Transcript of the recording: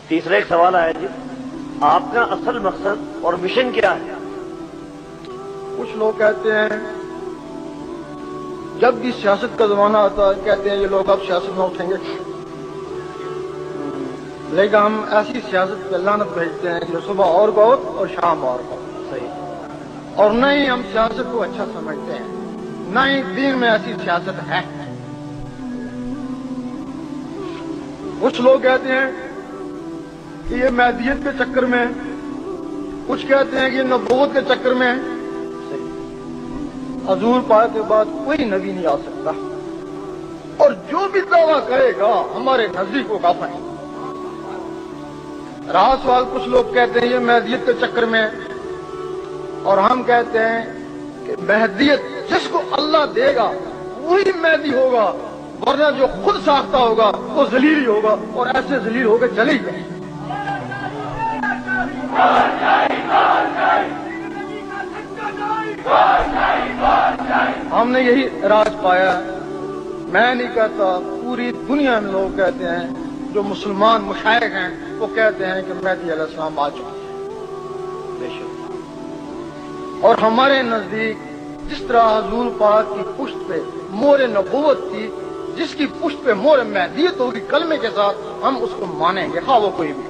تیسرا ایک سوال آیا جی، آپ کا اصل مقصد اور مشن کیا ہے؟ کچھ لوگ کہتے ہیں جب بھی سیاست کا زمانہ آتا ہے کہتے ہیں یہ لوگ اب سیاست میں اٹھیں گے، لیکن ہم ایسی سیاست پہ لعنت بھیجتے ہیں جو صبح اور بہت اور شام اور بہت صحیح، اور نہ ہی ہم سیاست کو اچھا سمجھتے ہیں، نہ ہی دین میں ایسی سیاست ہے۔ کچھ لوگ کہتے ہیں کہ یہ مہدیت کے چکر میں، کچھ کہتے ہیں کہ یہ نبوت کے چکر میں حضور پاک کے بعد کوئی نبی نہیں آ سکتا، اور جو بھی دعویٰ کرے گا ہمارے نزدیک کو کافر ہے۔ رہا سوال کچھ لوگ کہتے ہیں یہ مہدیت کے چکر میں، اور ہم کہتے ہیں کہ مہدیت جس کو اللہ دے گا وہی مہدی ہوگا، ورنہ جو خود ساختہ ہوگا وہ ذلیل ہی ہوگا، اور ایسے ذلیل ہو کے چلے ہی جائیں۔ ہم نے یہی راز پایا، میں نہیں کہتا، پوری دنیا میں لوگ کہتے ہیں، جو مسلمان مشائخ ہیں وہ کہتے ہیں کہ مہدی علیہ السلام آ چکے ہیں۔ بے شک، اور ہمارے نزدیک جس طرح حضور پاک کی پشت پہ مہر نبوت تھی، جس کی پشت پہ مہر مہدیت ہوگی کلمے کے ساتھ، ہم اس کو مانیں گے، خواہ وہ کوئی بھی۔